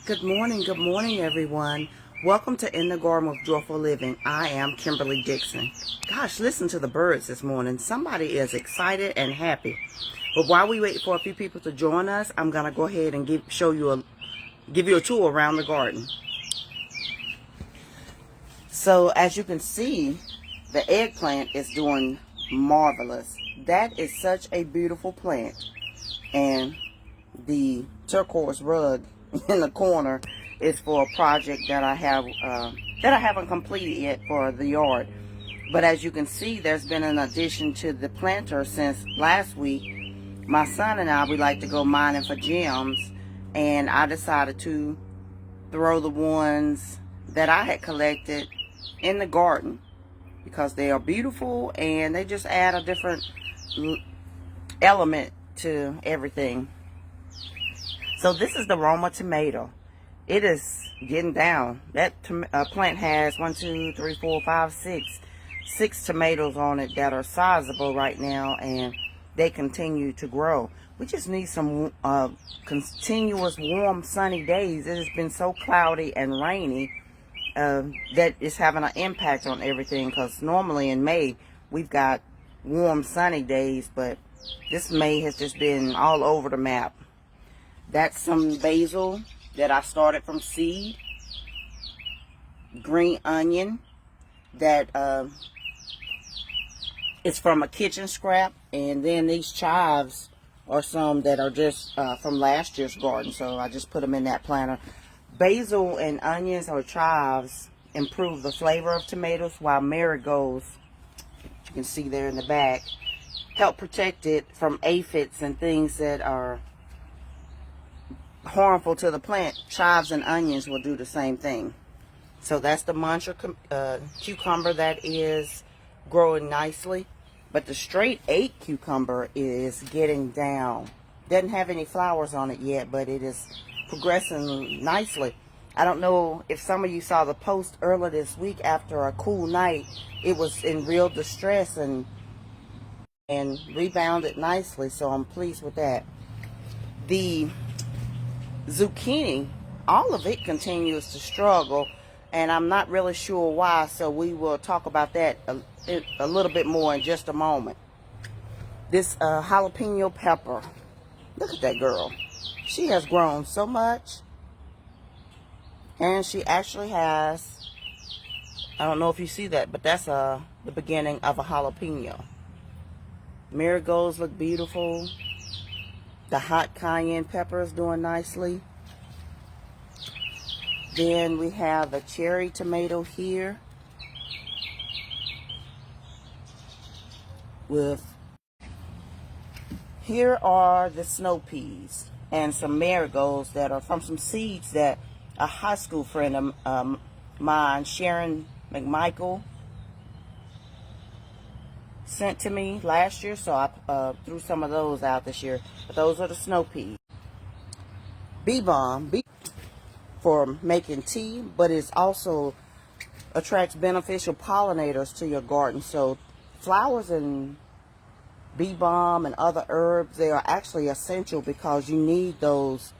Good morning, everyone. Welcome to In the Garden with Joyful Living. I am Kimberly Dixon. Gosh, listen to the birds this morning. Somebody is excited and happy. But while we wait for a few people to join us, I'm gonna go ahead and give you a tour around the garden. So as you can see, the eggplant is doing marvelous. That is such a beautiful plant, and the turquoise rug in the corner is for a project that I haven't completed yet for the yard. But as you can see, there's been an addition to the planter since last week. My son and I, we like to go mining for gems, and I decided to throw the ones that I had collected in the garden because they are beautiful and they just add a different element to everything. So this is the Roma Tomato. It is getting down. That plant has 6 tomatoes on it that are sizable right now, and they continue to grow. We just need some continuous warm sunny days. It has been so cloudy and rainy that it's having an impact on everything, because normally in May we've got warm sunny days, but this May has just been all over the map. That's some basil that I started from seed. Green onion that is from a kitchen scrap. And then these chives are some that are just from last year's garden. So I just put them in that planter. Basil and onions or chives improve the flavor of tomatoes, while marigolds, you can see there in the back, help protect it from aphids and things that are harmful to the plant. Chives and onions will do the same thing. So that's the mancha cucumber that is growing nicely. But the straight 8 cucumber is getting down. Doesn't have any flowers on it yet, but it is progressing nicely. I don't know if some of you saw the post earlier this week. After a cool night, it was in real distress and rebounded nicely. So I'm pleased with that. The zucchini, all of it continues to struggle, and I'm not really sure why, so we will talk about that a little bit more in just a moment. This jalapeno pepper, look at that girl. She has grown so much, and she actually has, I don't know if you see that, but that's the beginning of a jalapeno. Marigolds look beautiful. The hot cayenne pepper is doing nicely. Then we have a cherry tomato here here are the snow peas and some marigolds that are from some seeds that a high school friend of mine, Sharon McMichael, sent to me last year, so I threw some of those out this year. But those are the snow peas. Bee balm for making tea, but it also attracts beneficial pollinators to your garden. So flowers and bee balm and other herbs, they are actually essential because you need those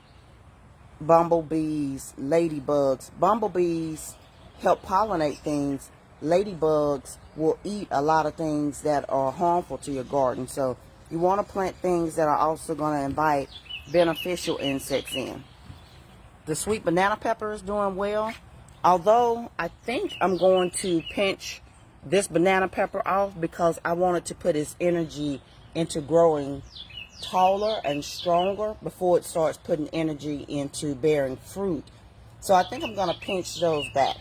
bumblebees, ladybugs. Bumblebees help pollinate things. Ladybugs will eat a lot of things that are harmful to your garden. So you want to plant things that are also going to invite beneficial insects in. The sweet banana pepper is doing well, although I think I'm going to pinch this banana pepper off because I wanted to put its energy into growing taller and stronger before it starts putting energy into bearing fruit. So I think I'm going to pinch those back.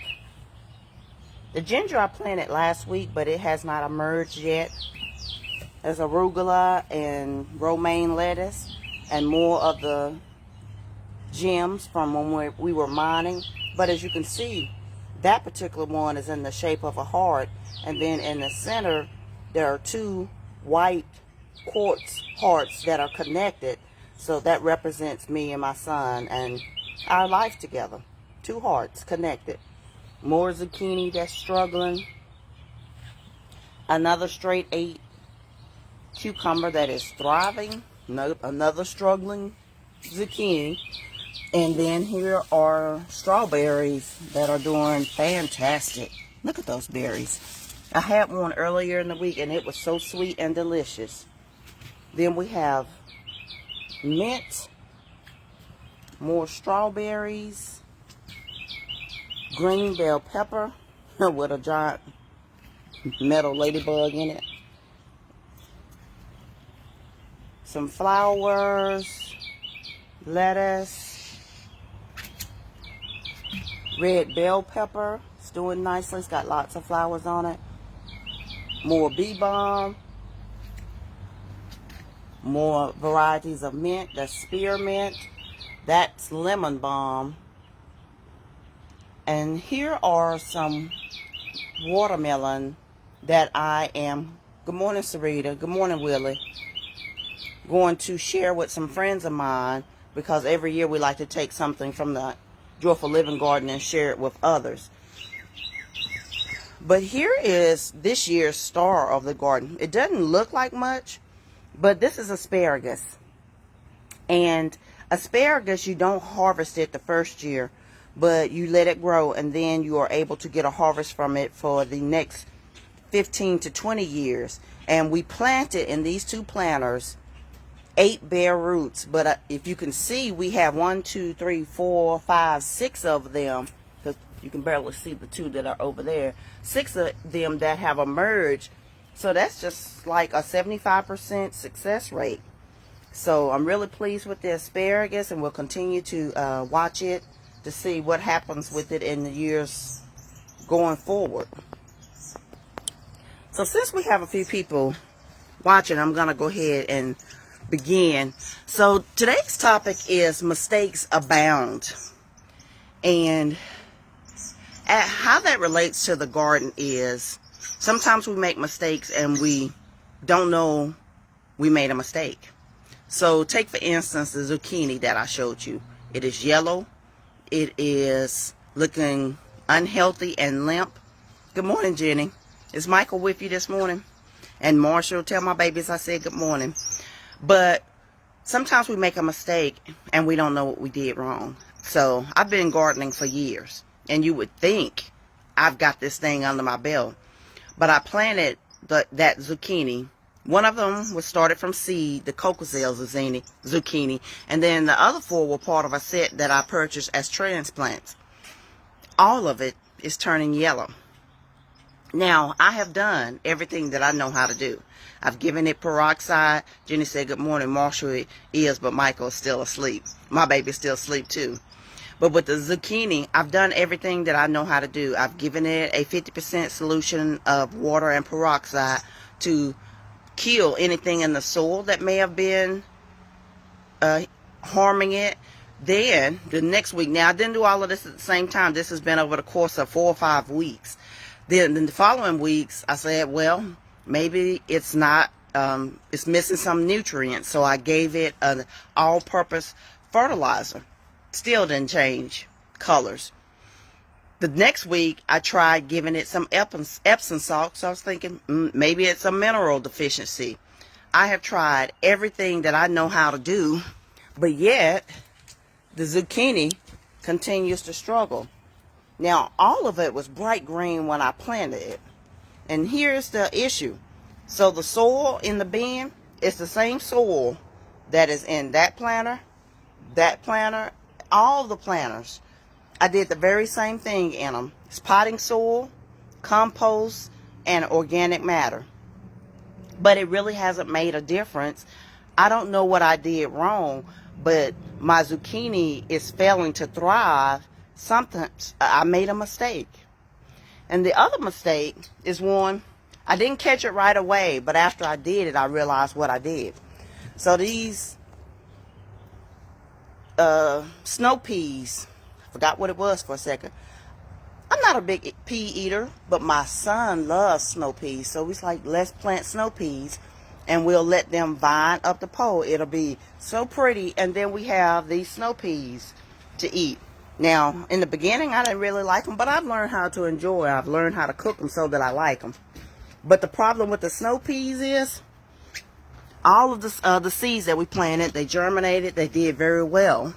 The ginger I planted last week, but it has not emerged yet. There's arugula and romaine lettuce and more of the gems from when we were mining. But as you can see, that particular one is in the shape of a heart. And then in the center, there are 2 white quartz hearts that are connected. So that represents me and my son and our life together. 2 hearts connected. More zucchini that's struggling. Another straight 8 cucumber that is thriving. Another struggling zucchini. And then here are strawberries that are doing fantastic. Look at those berries. I had one earlier in the week and it was so sweet and delicious. Then we have mint, more strawberries, green bell pepper with a giant metal ladybug in it. Some flowers, lettuce, red bell pepper. It's doing nicely. It's got lots of flowers on it. More bee balm. More varieties of mint. That's spearmint. That's lemon balm. And here are some watermelon that I am, good morning Sarita, good morning Willie, going to share with some friends of mine, because every year we like to take something from the Joyful Living Garden and share it with others. But here is this year's star of the garden. It doesn't look like much, but this is asparagus. And asparagus, you don't harvest it the first year, but you let it grow, and then you are able to get a harvest from it for the next 15 to 20 years. And we planted in these two planters 8 bare roots, but if you can see, we have 1, 2, 3, 4, 5, 6 of them, because you can barely see the 2 that are over there. 6 of them that have emerged, so that's just like a 75% success rate. So I'm really pleased with the asparagus, and we'll continue to watch it to see what happens with it in the years going forward. So since we have a few people watching, I'm going to go ahead and begin. So today's topic is mistakes abound. And how that relates to the garden is sometimes we make mistakes and we don't know we made a mistake. So take for instance the zucchini that I showed you. It is yellow. It is looking unhealthy and limp. Good morning, Jenny. Is Michael with you this morning? And Marshall, tell my babies I said good morning. But sometimes we make a mistake and we don't know what we did wrong. So I've been gardening for years, and you would think I've got this thing under my belt. But I planted that zucchini. One of them was started from seed, the Cocoselle zucchini, and then the other 4 were part of a set that I purchased as transplants. All of it is turning yellow. Now, I have done everything that I know how to do. I've given it peroxide. Jenny said good morning. Marshall is, but Michael is still asleep. My baby's still asleep too. But with the zucchini, I've done everything that I know how to do. I've given it a 50% solution of water and peroxide to kill anything in the soil that may have been harming it. Then the next week, now I didn't do all of this at the same time. This has been over the course of 4 or 5 weeks. Then in the following weeks, I said, well, maybe it's not, it's missing some nutrients. So I gave it an all-purpose fertilizer. Still didn't change colors. The next week, I tried giving it some Epsom salt. So I was thinking, maybe it's a mineral deficiency. I have tried everything that I know how to do, but yet the zucchini continues to struggle. Now, all of it was bright green when I planted it. And here's the issue. So the soil in the bin is the same soil that is in that planter, all the planters. I did the very same thing in them. It's potting soil, compost, and organic matter. But it really hasn't made a difference. I don't know what I did wrong, but my zucchini is failing to thrive. Sometimes I made a mistake. And the other mistake is one, I didn't catch it right away, but after I did it, I realized what I did. So these snow peas, forgot what it was for a second. I'm not a big pea eater, but my son loves snow peas. So he's like, let's plant snow peas and we'll let them vine up the pole. It'll be so pretty. And then we have these snow peas to eat. Now, in the beginning, I didn't really like them, but I've learned how to enjoy. I've learned how to cook them so that I like them. But the problem with the snow peas is all of the seeds that we planted, they germinated. They did very well.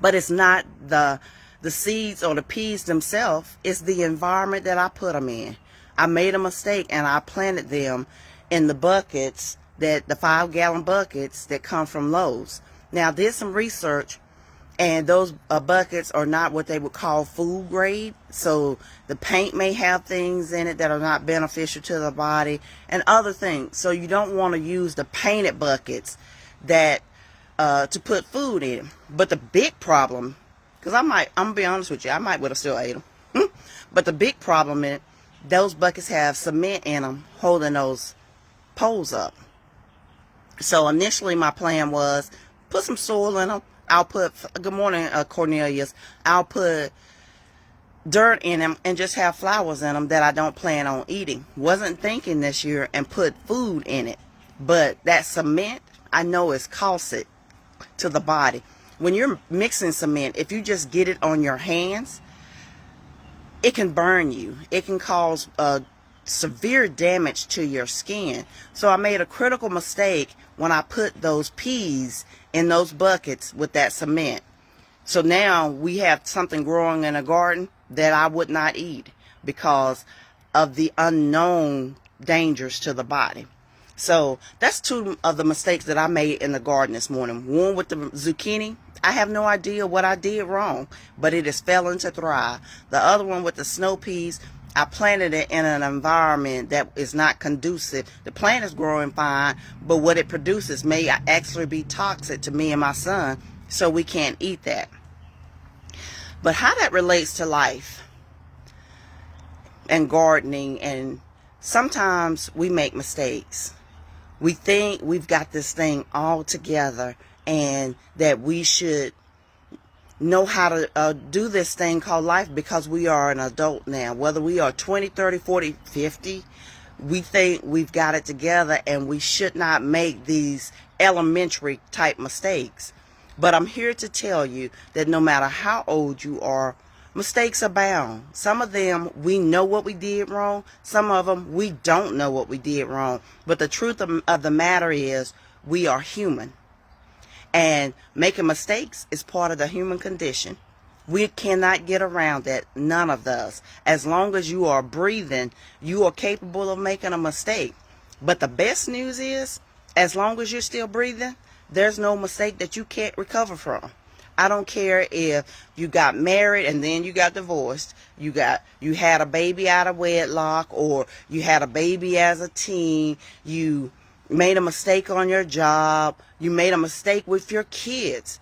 But it's not the seeds or the peas themselves. It's the environment that I put them in. I made a mistake and I planted them in the buckets, that the 5-gallon buckets that come from Lowe's. Now, I did some research, and those buckets are not what they would call food grade. So the paint may have things in it that are not beneficial to the body and other things. So you don't want to use the painted buckets that to put food in. But the big problem, because I'm gonna be honest with you, I might would have still ate them. But the big problem is those buckets have cement in them holding those poles up. So initially my plan was put some soil in them. I'll put, good morning, Cornelius. I'll put dirt in them and just have flowers in them that I don't plan on eating. Wasn't thinking this year and put food in it. But that cement, I know, is caustic to the body. When you're mixing cement, if you just get it on your hands, it can burn you. It can cause severe damage to your skin. So I made a critical mistake when I put those peas in those buckets with that cement. So now we have something growing in a garden that I would not eat because of the unknown dangers to the body. So that's two of the mistakes that I made in the garden this morning. One with the zucchini. I have no idea what I did wrong, but it is failing to thrive. The other one with the snow peas, I planted it in an environment that is not conducive. The plant is growing fine, but what it produces may actually be toxic to me and my son, so we can't eat that. But how that relates to life and gardening, and sometimes we make mistakes. We think we've got this thing all together and that we should know how to do this thing called life because we are an adult now. Whether we are 20, 30, 40, 50, we think we've got it together and we should not make these elementary type mistakes. But I'm here to tell you that no matter how old you are, mistakes abound. Some of them we know what we did wrong. Some of them we don't know what we did wrong. But the truth of the matter is we are human. And making mistakes is part of the human condition. We cannot get around that. None of us. As long as you are breathing, you are capable of making a mistake. But the best news is, as long as you're still breathing, there's no mistake that you can't recover from. I don't care if you got married and then you got divorced, you had a baby out of wedlock, or you had a baby as a teen, you made a mistake on your job, you made a mistake with your kids.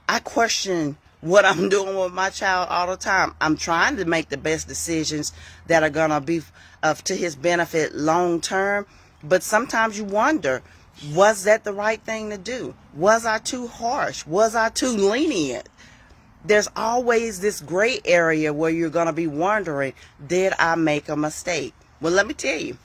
I question what I'm doing with my child all the time. I'm trying to make the best decisions that are going to be to his benefit long term, but sometimes you wonder, was that the right thing to do? Was I too harsh? Was I too lenient? There's always this gray area where you're going to be wondering, did I make a mistake? Well, let me tell you,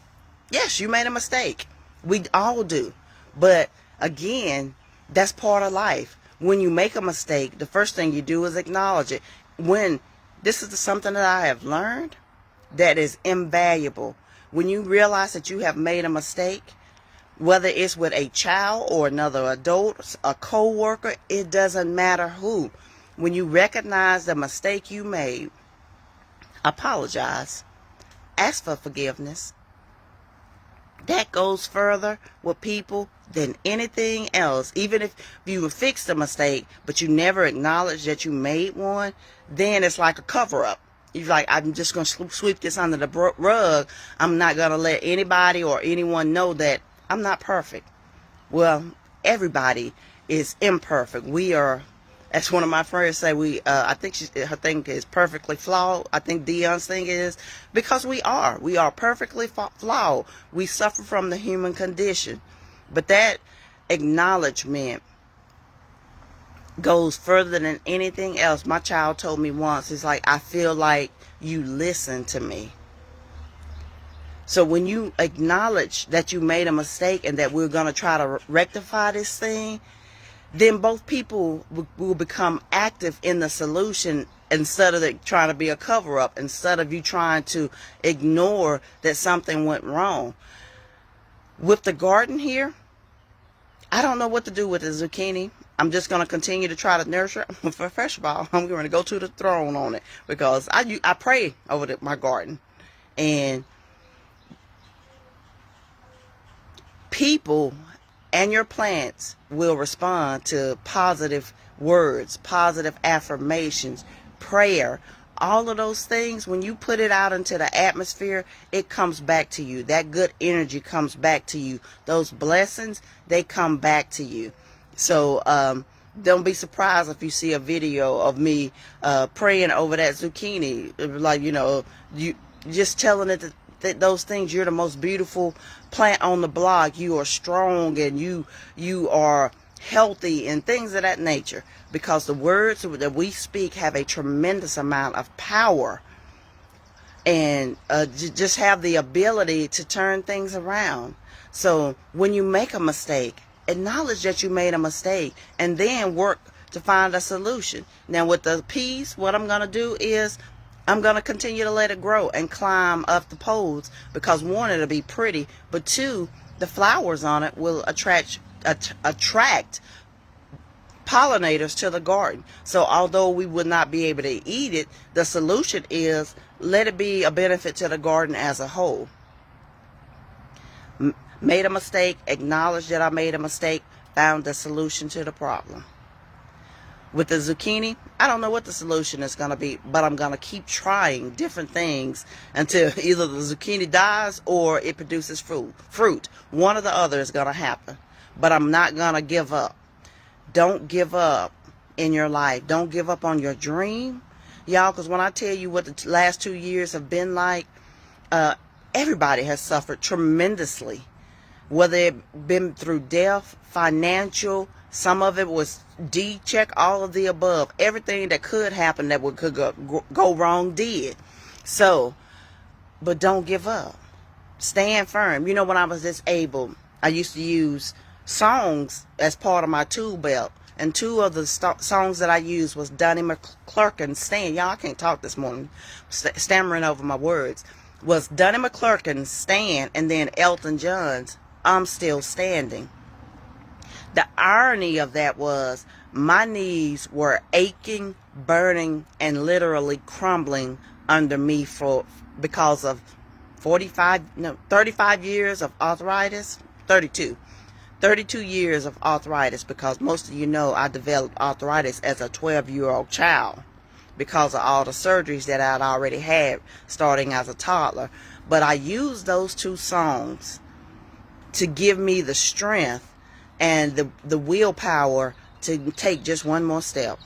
yes, you made a mistake. We all do. But again, that's part of life. When you make a mistake, the first thing you do is acknowledge it. When this is something that I have learned that is invaluable. When you realize that you have made a mistake, whether it's with a child or another adult, a co-worker, it doesn't matter who. When you recognize the mistake you made, apologize, ask for forgiveness. That goes further with people than anything else. Even if you fix the mistake, but you never acknowledge that you made one, then it's like a cover-up. You're like, I'm just going to sweep this under the rug. I'm not going to let anybody or anyone know that I'm not perfect. Well, everybody is imperfect. We are, as one of my friends say, I think her thing is perfectly flawed. I think Dion's thing is, because we are perfectly flawed. We suffer from the human condition. But that acknowledgement goes further than anything else. My child told me once, it's like, I feel like you listen to me. So when you acknowledge that you made a mistake and that we're going to try to rectify this thing, then both people will become active in the solution instead of trying to be a cover-up, instead of you trying to ignore that something went wrong. With the garden here, I don't know what to do with the zucchini. I'm just going to continue to try to nurture. First of all, I'm going to go to the throne on it, because I pray over my garden. And people and your plants will respond to positive words, positive affirmations, prayer. All of those things, when you put it out into the atmosphere, it comes back to you. That good energy comes back to you. Those blessings, they come back to you. So don't be surprised if you see a video of me praying over that zucchini. Like, you just telling it that those things, you're the most beautiful plant on the block. You are strong, and you are healthy, and things of that nature, because the words that we speak have a tremendous amount of power, and just have the ability to turn things around. So when you make a mistake, acknowledge that you made a mistake, and then work to find a solution. Now with the peas, what I'm going to do is I'm going to continue to let it grow and climb up the poles, because one, it'll be pretty, but two, the flowers on it will attract pollinators to the garden. So although we would not be able to eat it, the solution is let it be a benefit to the garden as a whole. Made a mistake, acknowledge that I made a mistake, found the solution to the problem. With the zucchini, I don't know what the solution is going to be, but I'm going to keep trying different things until either the zucchini dies or it produces fruit. One or the other is going to happen, but I'm not going to give up. Don't give up in your life. Don't give up on your dream, y'all, because when I tell you what the last 2 years have been like, everybody has suffered tremendously, whether it been through death, financial. Some of it was check all of the above. Everything that could happen that could go wrong did. So, but don't give up. Stand firm. When I was disabled, I used to use songs as part of my tool belt. And two of the songs that I used was Donnie McClurkin's Stand. Y'all, I can't talk this morning. Stammering over my words. Was Donnie McClurkin's Stand, and then Elton John's I'm Still Standing. The irony of that was my knees were aching, burning, and literally crumbling under me because of 35 years of arthritis. 32 years of arthritis, because most of you know I developed arthritis as a 12-year-old child because of all the surgeries that I'd already had starting as a toddler. But I used those two songs to give me the strength and the willpower to take just one more step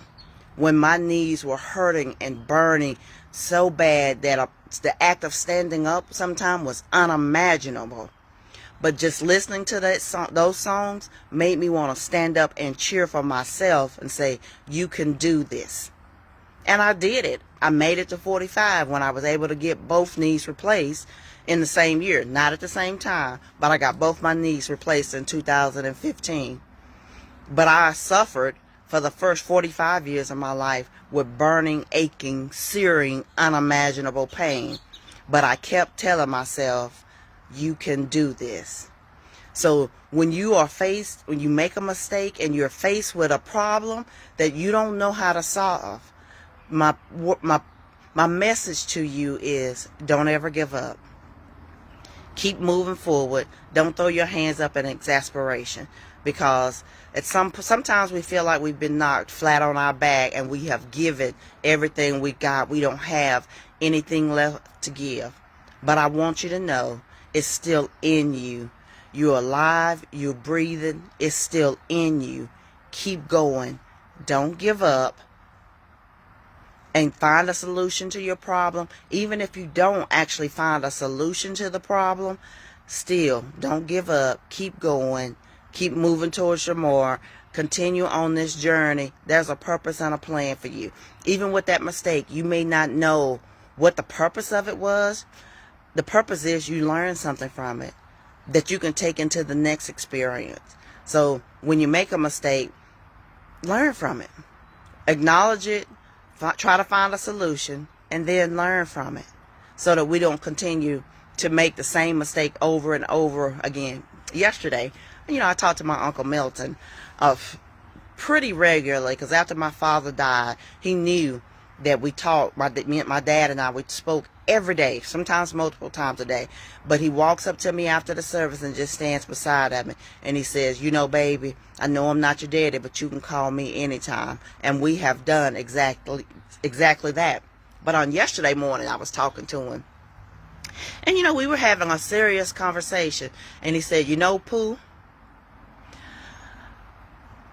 when my knees were hurting and burning so bad that the act of standing up sometimes was unimaginable. But just listening to those songs made me want to stand up and cheer for myself and say, you can do this. And I did it. I made it to 45 when I was able to get both knees replaced in the same year. Not at the same time, but I got both my knees replaced in 2015. But I suffered for the first 45 years of my life with burning, aching, searing, unimaginable pain. But I kept telling myself, you can do this. So when you make a mistake and you're faced with a problem that you don't know how to solve, my message to you is don't ever give up. Keep moving forward. Don't throw your hands up in exasperation, because sometimes we feel like we've been knocked flat on our back and we have given everything we got. We don't have anything left to give. But I want you to know it's still in you. You're alive. You're breathing. It's still in you. Keep going. Don't give up. And find a solution to your problem. Even if you don't actually find a solution to the problem, still don't give up. Keep going. Keep moving towards your mark. Continue on this journey. There's a purpose and a plan for you. Even with that mistake, you may not know what the purpose of it was. The purpose is you learn something from it that you can take into the next experience. So when you make a mistake, learn from it. Acknowledge it. Try to find a solution, and then learn from it, so that we don't continue to make the same mistake over and over again. Yesterday, I talked to my Uncle Milton of pretty regularly, because after my father died, he knew that we talked. My dad and I, we spoke every day, sometimes multiple times a day. But he walks up to me after the service and just stands beside me, and he says, you know, baby, I know I'm not your daddy, but you can call me anytime. And we have done exactly that. But on yesterday morning, I was talking to him, and you know, we were having a serious conversation, and he said, you know, Pooh,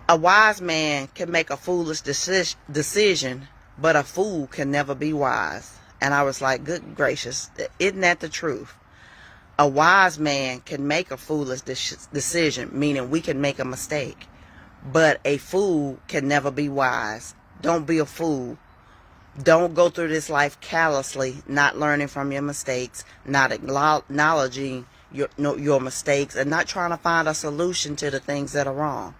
a wise man can make a foolish decision, but a fool can never be wise. And I was like, good gracious, isn't that the truth? A wise man can make a foolish decision, meaning we can make a mistake. But a fool can never be wise. Don't be a fool. Don't go through this life callously, not learning from your mistakes, not acknowledging your mistakes, and not trying to find a solution to the things that are wrong.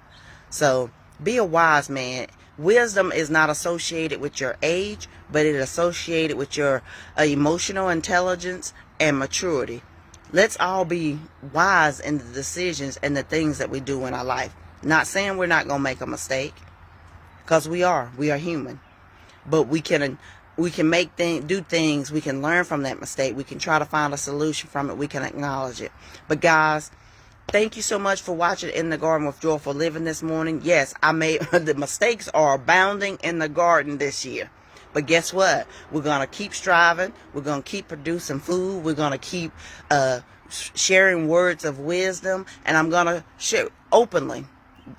So be a wise man. Wisdom is not associated with your age, but it is associated with your emotional intelligence and maturity. Let's all be wise in the decisions and the things that we do in our life. Not saying we're not going to make a mistake, because we are human. But we can do things. We can learn from that mistake. We can try to find a solution from it. We can acknowledge it. But guys, thank you so much for watching In the Garden with Joyful Living this morning. Yes, I made the mistakes are abounding in the garden this year. But guess what? We're going to keep striving. We're going to keep producing food. We're going to keep sharing words of wisdom. And I'm going to share openly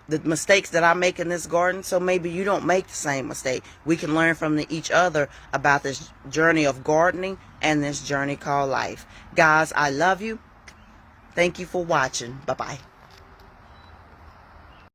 the mistakes that I make in this garden, so maybe you don't make the same mistake. We can learn from each other about this journey of gardening and this journey called life. Guys, I love you. Thank you for watching. Bye-bye.